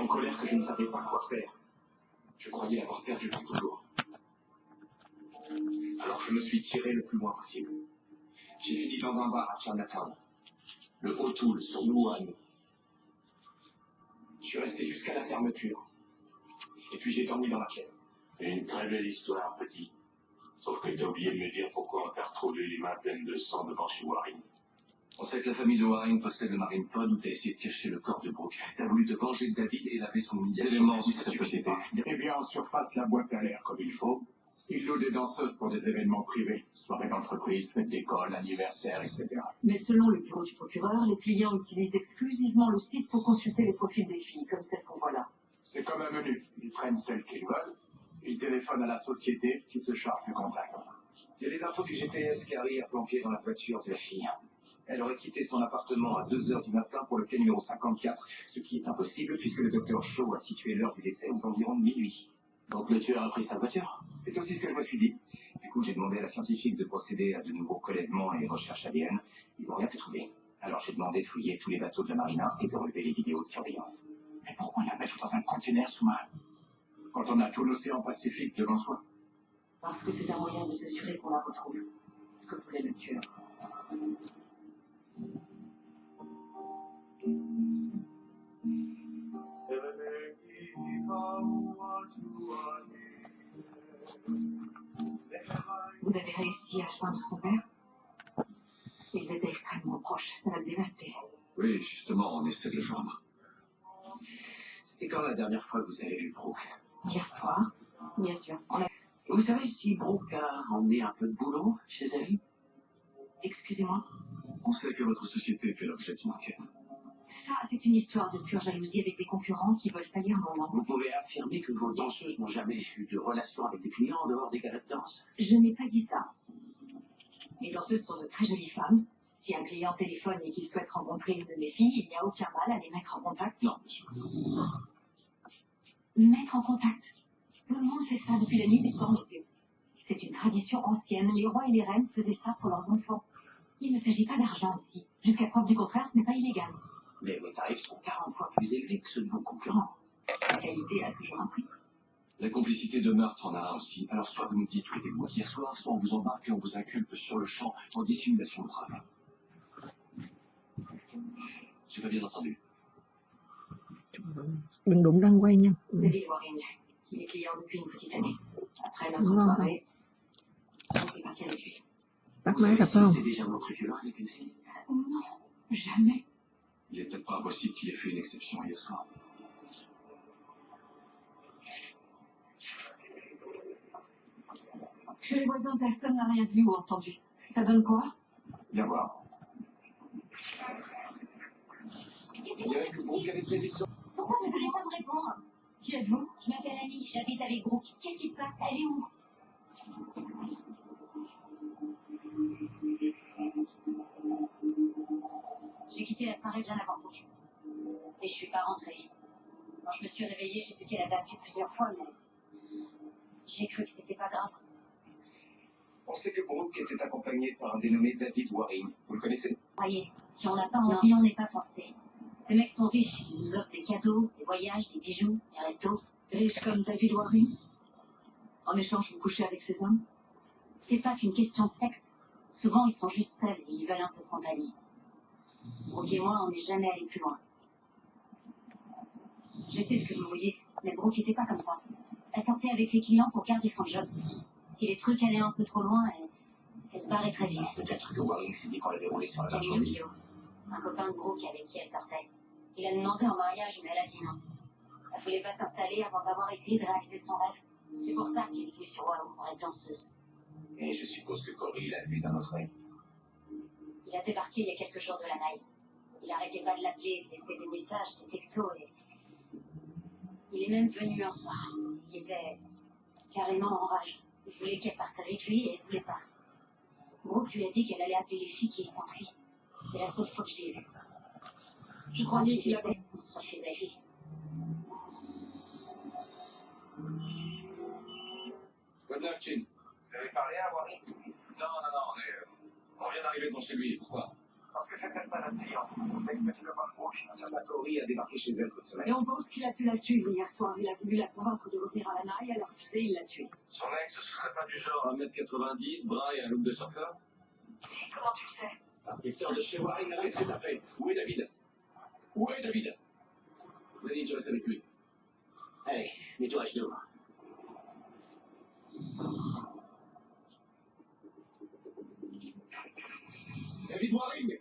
en colère que je ne savais pas quoi faire. Je croyais l'avoir perdu pour toujours. Alors je me suis tiré le plus loin possible. J'ai fini dans un bar à Chinatown, le O'Toole sur Luan. Je suis resté jusqu'à la fermeture. Et puis j'ai dormi dans la pièce. Une très belle histoire, petit. Sauf que t'as oublié de me dire pourquoi on t'a retrouvé les mains pleines de sang devant chez Warren. On sait que la famille de Warren possède le Marine Pod où t'as essayé de cacher le corps de Brooke. T'as voulu te venger de David et laver son humiliation. Éléments de cette société. Eh bien, en surface, la boîte a l'air comme il faut. Il loue des danseuses pour des événements privés, soirées d'entreprise, fêtes d'école, anniversaires, etc. Mais selon le bureau du procureur, les clients utilisent exclusivement le site pour consulter les profils des filles, comme celle qu'on voit là. C'est comme un menu. Ils prennent celles qu'ils veulent. Ils téléphonent à la société qui se charge du contact. Il y a les infos du GPS qui arrivent planquées dans la voiture de la fille. Elle aurait quitté son appartement à 2h du matin pour le quai numéro 54, ce qui est impossible puisque le docteur Shaw a situé l'heure du décès aux environs de minuit. Donc le tueur a pris sa voiture. C'est aussi ce que je me suis dit. Du coup, j'ai demandé à la scientifique de procéder à de nouveaux prélèvements et recherches ADN. Ils n'ont rien pu trouver. Alors j'ai demandé de fouiller tous les bateaux de la marina et de relever les vidéos de surveillance. Mais pourquoi la mettre dans un conteneur sous-marin quand on a tout l'océan Pacifique devant soi? Parce que c'est un moyen de s'assurer qu'on la retrouve. Ce que voulait le tueur. Vous avez réussi à joindre son père? Ils étaient extrêmement proches, ça va le dévaster. Oui, justement, on essaie de le joindre. C'était quand la dernière fois que vous avez vu Brooke? Hier soir, bien sûr. Vous savez si Brooke a emmené un peu de boulot chez elle? Excusez-moi. On sait que votre société fait l'objet d'une enquête. Ça, c'est une histoire de pure jalousie avec des concurrents qui veulent salir mon nom. Vous pouvez affirmer que vos danseuses n'ont jamais eu de relation avec des clients en dehors des galeries de danse? Je n'ai pas dit ça. Les danseuses sont de très jolies femmes. Si un client téléphone et qu'il souhaite rencontrer une de mes filles, il n'y a aucun mal à les mettre en contact. Non, monsieur. Mettre en contact. Tout le monde fait ça depuis la nuit des temps, monsieur. C'est une tradition ancienne. Les rois et les reines faisaient ça pour leurs enfants. Il ne s'agit pas d'argent ici. Jusqu'à preuve du contraire, ce n'est pas illégal. Mais vos tarifs sont 40 fois plus élevés que ceux de vos concurrents. La qualité a toujours un prix. La complicité de meurtre en a un aussi. Alors soit vous nous dites tout était moi hier soir, soit on vous embarque et on vous inculpe sur le champ en dissimulation de preuves. J'ai pas bien entendu. Đừng đụng răng quay nha. David Warren, il est client depuis une petite année. Après notre soirée, on s'est parti avec lui. Tắt máy gặp phải không? C'était déjà montré violent avec une fille? Non, jamais. Il est peut-être pas impossible qu'il ait fait une exception hier soir. Chez les voisins, personne n'a rien vu ou entendu. Ça donne quoi? Viens voir. Il y avait que Brooke avait prévu ça. Pourquoi ne voulez pas me répondre? Qui êtes-vous? Je m'appelle Annie, j'habite avec Brooke. Qu'est-ce qui se passe? Elle est où? J'ai quitté la soirée bien avant Brooke. Et je suis pas rentrée. Quand je me suis réveillée, j'ai vu qu'elle avait appelé plusieurs fois, mais j'ai cru que c'était pas grave. On sait que Brooke était accompagné par un dénommé David Warren. Vous le connaissez? Voyez, si on n'a pas envie, on n'est pas forcé. Ces mecs sont riches, ils nous offrent des cadeaux, des voyages, des bijoux, des restos. Riche comme David Warren? En échange, vous couchez avec ces hommes? C'est pas qu'une question de sexe. Souvent, ils sont juste seuls et ils veulent un peu de compagnie. Brooke et moi, on n'est jamais allés plus loin. Je sais ce que vous voyez, mais Brooke n'était pas comme ça. Elle sortait avec les clients pour garder son job. Si les trucs allaient un peu trop loin, elle se barrait très vite. Peut-être que Warren s'est dit qu'on l'avait roulé sur la Camille marchandise. Pio, un copain de Brooke avec qui elle sortait. Il a demandé en mariage, mais elle a dit non. Elle voulait pas s'installer avant d'avoir essayé de réaliser son rêve. C'est pour ça qu'elle est venue sur Wallon pour être danseuse. Et je suppose que Cory l'a vu d'un autre œil. Il a débarqué il y a quelques jours de la Naï. Il arrêtait pas de l'appeler, de laisser des messages, des textos et... Il est même venu un soir. Il était carrément en rage. Il voulait qu'elle parte avec lui et elle voulait pas. Brooke lui a dit qu'elle allait appeler les filles qui étaient en lui. C'est la seule fois que je l'ai vu. Je croyais qu'il avait... On se refuse à lui. Good luck, Chin. Vous avez parlé à Warren? Non, on vient d'arriver devant chez lui. Pourquoi? Parce que s'intéresse pas à notre client. L'expert de parcours, Satori a débarqué chez elle cette semaine. Et on pense qu'il a pu la suivre hier soir. Il a voulu la convaincre de revenir à la naille, elle a refusé, il l'a tuée. Son ex serait pas du genre à 1m90, bras et un look de surfeur? Comment tu le sais? Parce qu'il sort de chez Warren, qu'est-ce que t'as fait? Où est David? Où est David? Vas-y, tu restes avec lui. Allez, mets-toi à genoux. David Warren!